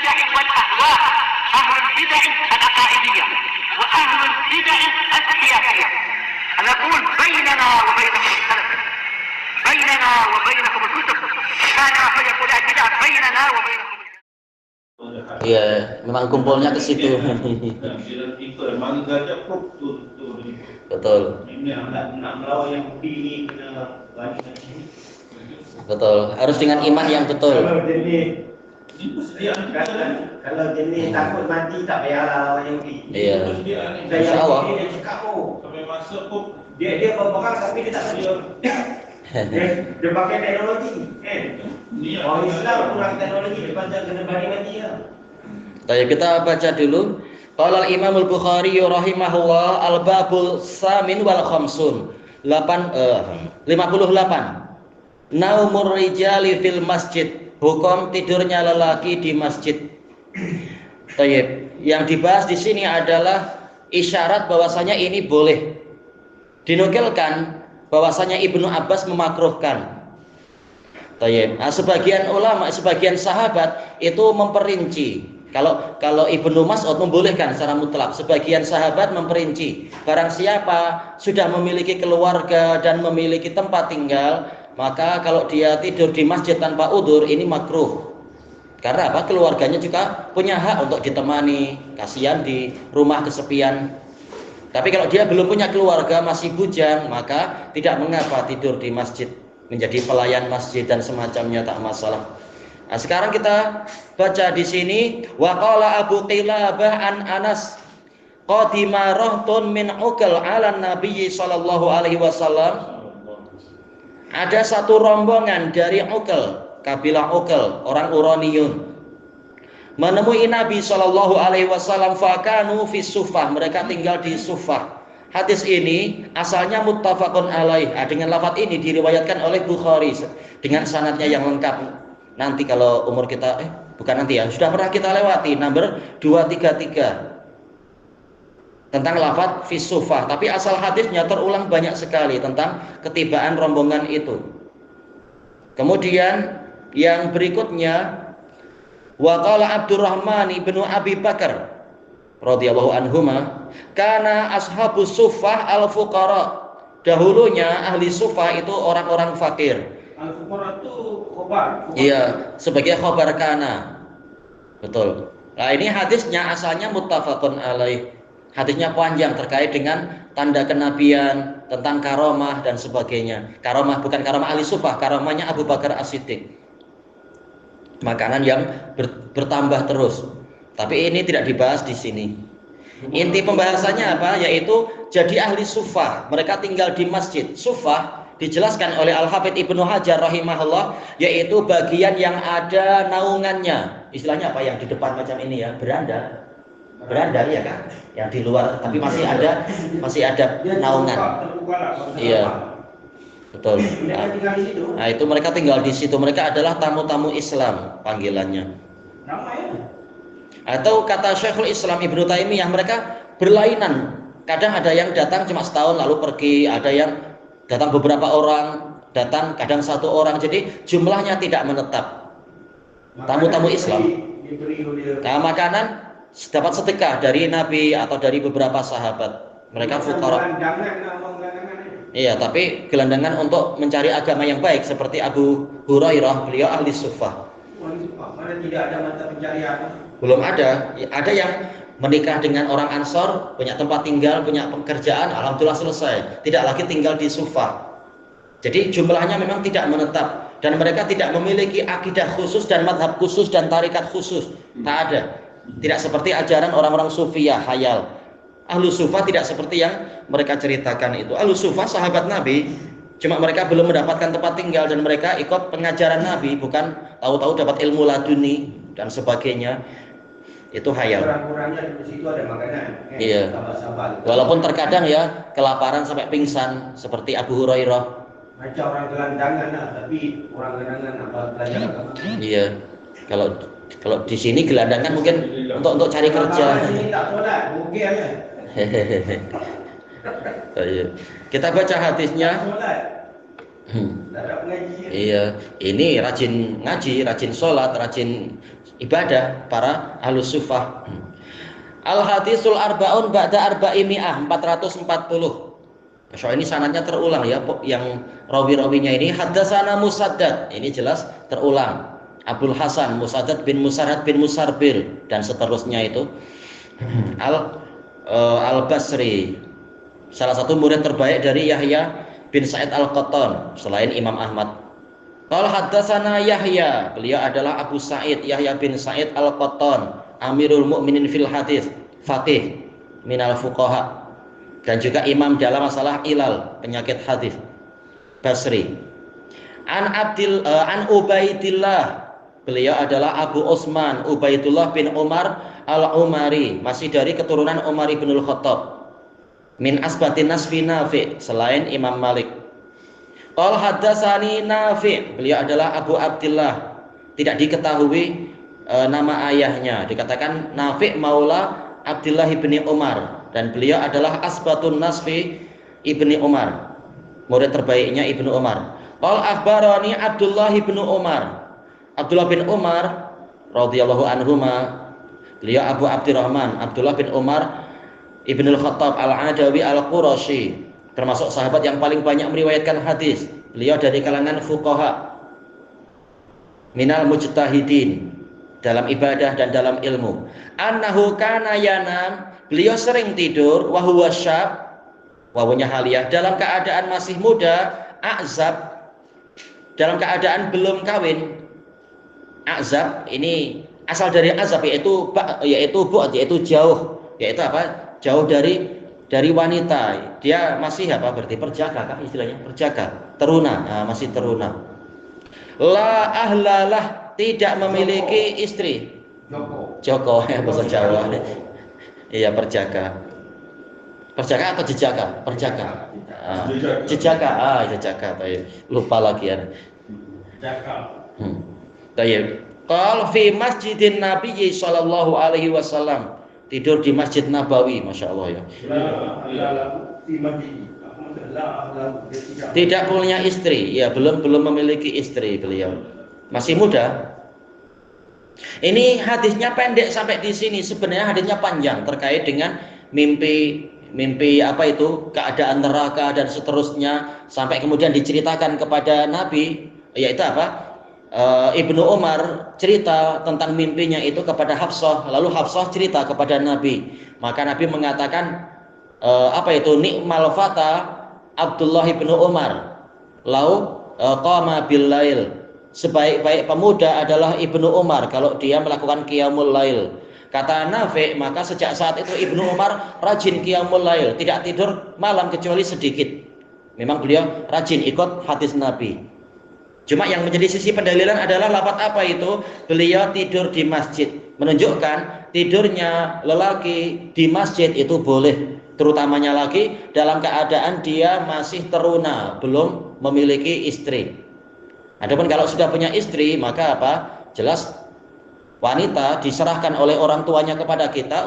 البدع والأهواء، أهل البدع العقائدية وأهل البدع السياسية. نقول بيننا وبينكم السلف، بيننا وبينكم الكتب، كان فيقول البدع بيننا وبينكم. Iya, memang kumpulnya ke situ. Betul. Betul. Harus dengan iman yang betul. Kalau jenis takut mati tak payahlah orang Yahudi. Iya. Insyaallah. Sampai masuk pun dia berperang tapi dia tak sedia. Dia pakai teknologi, kan? Orang Islam kurang teknologi, dia pasal kena bagi mati lah. Baik, kita baca dulu. Qala Imam Al-Bukhari rahimahullah al-babul samin wal khamsun 58. Naumur rijali fil masjid, hukum tidurnya lelaki di masjid. Baik, yang dibahas di sini adalah isyarat bahwasanya ini boleh. Dinukilkan bahwasanya Ibnu Abbas memakruhkan. Baik, nah, sebagian ulama, sebagian sahabat itu memperinci. Kalau Ibnu Mas'ud membolehkan secara mutlak, sebagian sahabat memperinci. Barang siapa sudah memiliki keluarga dan memiliki tempat tinggal, maka kalau dia tidur di masjid tanpa udzur ini makruh. Karena apa? Keluarganya juga punya hak untuk ditemani, kasihan di rumah kesepian. Tapi kalau dia belum punya keluarga, masih bujang, maka tidak mengapa tidur di masjid, menjadi pelayan masjid dan semacamnya, tak masalah. Nah, sekarang kita baca di sini wa qala Abu Qilabah an Anas qadima rahtun min uqal 'ala Nabi sallallahu alaihi wasallam. Ada satu rombongan dari Uqal, kabilah Uqal, orang Uraniyun, menemui Nabi sallallahu alaihi wasallam fakanu fi Sufah, mereka tinggal di Sufah. Hadis ini asalnya muttafaqun alaih. Dengan lafaz ini diriwayatkan oleh Bukhari dengan sanadnya yang lengkap. Nanti kalau umur kita bukan nanti ya, sudah pernah kita lewati nomor 233 tentang lafaz fi Sufah, tapi asal hadisnya terulang banyak sekali tentang ketibaan rombongan itu. Kemudian yang berikutnya wa qala Abdurrahman ibnu Abi Bakar radhiyallahu anhuma kana ashabus Sufah al-fuqara. Dahulunya ahli Sufah itu orang-orang fakir. Al-fuqara itu khobar. Iya, sebagai khobar kana. Betul. Nah, ini hadisnya asalnya muttafaqun alaih. Hadisnya panjang terkait dengan tanda kenabian, tentang karomah dan sebagainya. Karomah bukan karomah ahli Sufah, karomahnya Abu Bakar As-Siddiq. Makanan yang bertambah terus. Tapi ini tidak dibahas di sini. Inti pembahasannya apa? Yaitu jadi ahli Sufah, mereka tinggal di masjid. Sufah dijelaskan oleh Al-Hafidz Ibnu Hajar rahimahullah, yaitu bagian yang ada naungannya. Istilahnya apa yang di depan macam ini ya, beranda ya kan, yang di luar tapi masih ada naungan. Iya, betul. Nah, itu mereka tinggal di situ. Mereka adalah tamu-tamu Islam panggilannya. Atau kata Syekhul Islam Ibnu Taimiyah, mereka berlainan. Kadang ada yang datang cuma setahun lalu pergi, ada yang datang beberapa orang, datang kadang satu orang, jadi jumlahnya tidak menetap. Tamu-tamu Islam. Nah, makanan dapat sedekah dari Nabi atau dari beberapa sahabat. Mereka fuqara. Iya, tapi gelandangan untuk mencari agama yang baik seperti Abu Hurairah, beliau ahli Sufah. Mana tidak ada mata pencarian? Belum ada. Ada yang menikah dengan orang Ansor, punya tempat tinggal, punya pekerjaan, alhamdulillah selesai. Tidak lagi tinggal di Sufah. Jadi jumlahnya memang tidak menetap dan mereka tidak memiliki akidah khusus dan madhab khusus dan tarikat khusus. Tak ada. Tidak seperti ajaran orang-orang Sufiyah khayal. Ahlu Sufah tidak seperti yang mereka ceritakan itu. Ahlu Sufah sahabat Nabi, cuma mereka belum mendapatkan tempat tinggal dan mereka ikut pengajaran Nabi, bukan tahu-tahu dapat ilmu laduni dan sebagainya. Itu khayal. Kurang-kurangnya di situ ada makanan. Iya. Walaupun terkadang ya kelaparan sampai pingsan seperti Abu Hurairah. Macam orang gelandangan lah, tapi orang gelandangan apa belajar agama. Iya. Kalau di sini gelandangan mungkin untuk cari kerja. Ini tak solat, mungkin aja. Kita baca hadisnya. Tak ada pengajian. Iya, ini rajin ngaji, rajin sholat, rajin ibadah para ahlus sufah. Al-hadisul arbaun ba'da arba'imi'ah 440. Masya ini sanadnya terulang ya, yang rawi-rawinya ini haddatsana Musaddad, ini jelas terulang. Abdul Hasan, Musaddad bin Musarhad bin Musarbil dan seterusnya itu. Al-Basri, salah satu murid terbaik dari Yahya bin Sa'id Al-Qattan selain Imam Ahmad. Qala haddatsana Yahya, beliau adalah Abu Sa'id Yahya bin Sa'id Al-Qattan, Amirul Mukminin fil hadis, faqih minal fuqaha, dan juga imam dalam masalah ilal, penyakit hadis, Basri. An Ubaidillah, beliau adalah Abu Utsman Ubaidullah bin Umar Al-Umari, masih dari keturunan Umar bin Al-Khattab. Min asbatin nasfi Nafi, selain Imam Malik. Qala haddatsani Nafi, beliau adalah Abu Abdillah, tidak diketahui nama ayahnya, dikatakan Nafi maula Abdillah ibni Umar, dan beliau adalah asbatun nasfi ibni Umar, murid terbaiknya Ibnu Umar. Qala akhbarani Abdullah ibnu Umar, Abdullah bin Umar radhiyallahu anhuma, beliau Abu Abdurrahman Abdullah bin Umar Ibnul Khattab Al-Adawi Al-Qurashi, termasuk sahabat yang paling banyak meriwayatkan hadis. Beliau dari kalangan fuqaha, minal mujtahidin, dalam ibadah dan dalam ilmu. Annahu kana yanam, beliau sering tidur, wa huwa syab, wawunya haliyah, dalam keadaan masih muda, azab, dalam keadaan belum kawin. Azab ini asal dari azab, yaitu bu'd, yaitu jauh, yaitu apa? Jauh dari wanita. Dia masih apa? Berarti perjaka kan istilahnya, perjaka, teruna, masih teruna. La ahlalah, tidak memiliki istri. Joko ya, bahasa Jawa. Iya, perjaka. Perjaka atau jejaka? Perjaka. Jejaka. Jejaka. Lupa lagi ya. Jejaka. Tayyib. Qal fi masjidin Nabi sallallahu alaihi wasallam, tidur di Masjid Nabawi, Masya Allah ya. Tidak punya istri, ya belum memiliki istri beliau, masih muda. Ini hadisnya pendek sampai di sini. Sebenarnya hadisnya panjang terkait dengan mimpi apa itu, keadaan neraka dan seterusnya, sampai kemudian diceritakan kepada Nabi, yaitu apa? Ibnu Umar cerita tentang mimpinya itu kepada Hafsah, lalu Hafsah cerita kepada Nabi. Maka Nabi mengatakan apa itu, nikmal fata Abdullah ibnu Umar lau qama bil lail, sebaik-baik pemuda adalah Ibnu Umar kalau dia melakukan qiyamul lail. Kata Nafi, maka sejak saat itu Ibnu Umar rajin qiyamul lail, tidak tidur malam kecuali sedikit. Memang beliau rajin ikut hadis Nabi. Cuma yang menjadi sisi pendalilan adalah lafaz apa itu? Beliau tidur di masjid, menunjukkan tidurnya lelaki di masjid itu boleh, terutamanya lagi dalam keadaan dia masih teruna, belum memiliki istri. Adapun kalau sudah punya istri, maka apa? Jelas wanita diserahkan oleh orang tuanya kepada kita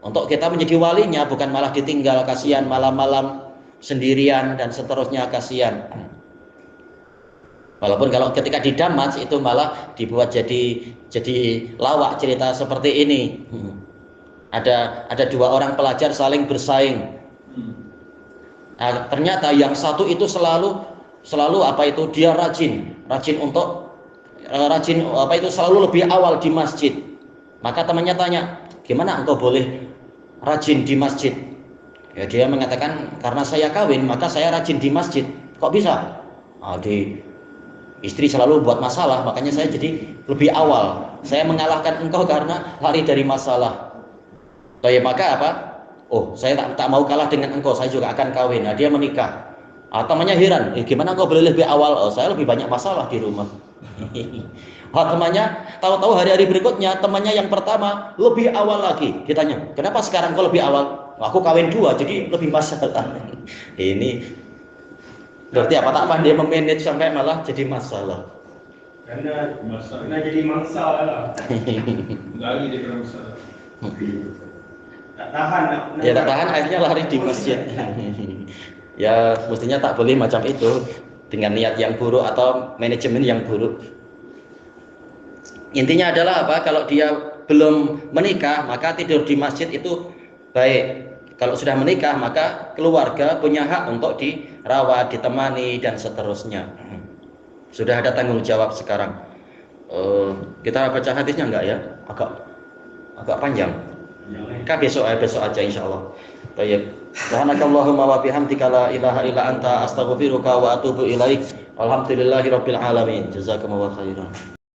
untuk kita menjadi walinya, bukan malah ditinggal, kasihan malam-malam sendirian dan seterusnya, kasihan. Walaupun kalau ketika di Damas itu malah dibuat jadi lawak cerita seperti ini. Ada dua orang pelajar saling bersaing. Nah, ternyata yang satu itu selalu apa itu, dia rajin apa itu, selalu lebih awal di masjid. Maka temannya tanya, gimana engkau boleh rajin di masjid? Ya, dia mengatakan, karena saya kawin maka saya rajin di masjid. Kok bisa? Istri selalu buat masalah, makanya saya jadi lebih awal. Saya mengalahkan engkau karena lari dari masalah. Maka apa? Oh, saya tak mau kalah dengan engkau, saya juga akan kawin. Nah, dia menikah. Temannya heran, gimana engkau boleh lebih awal? Oh, saya lebih banyak masalah di rumah. Temannya tahu-tahu hari-hari berikutnya, temannya yang pertama lebih awal lagi. Ditanya, kenapa sekarang kau lebih awal? Aku kawin dua, jadi lebih masalah. Ini berarti apa, tak pandai memanage sampai malah jadi masalah. Karena jadi masalah. Lagi dia kena masalah. Tak tahan. Ya tak tahan, akhirnya lari di masjid. Ya mestinya tak boleh macam itu. dengan niat yang buruk atau manajemen yang buruk. Intinya adalah apa? Kalau dia belum menikah, maka tidur di masjid itu baik. Kalau sudah menikah, maka keluarga punya hak untuk dirawat, ditemani, dan seterusnya. Sudah ada tanggung jawab sekarang. Kita baca hadisnya enggak ya? Agak panjang. Besok aja insya Allah. Baik. Subhanakallahumma wa bihamdika la ilaha illa anta astaghfiruka wa atubu ilaik. Alhamdulillahirabbil alamin. Jazakumullahu khairan.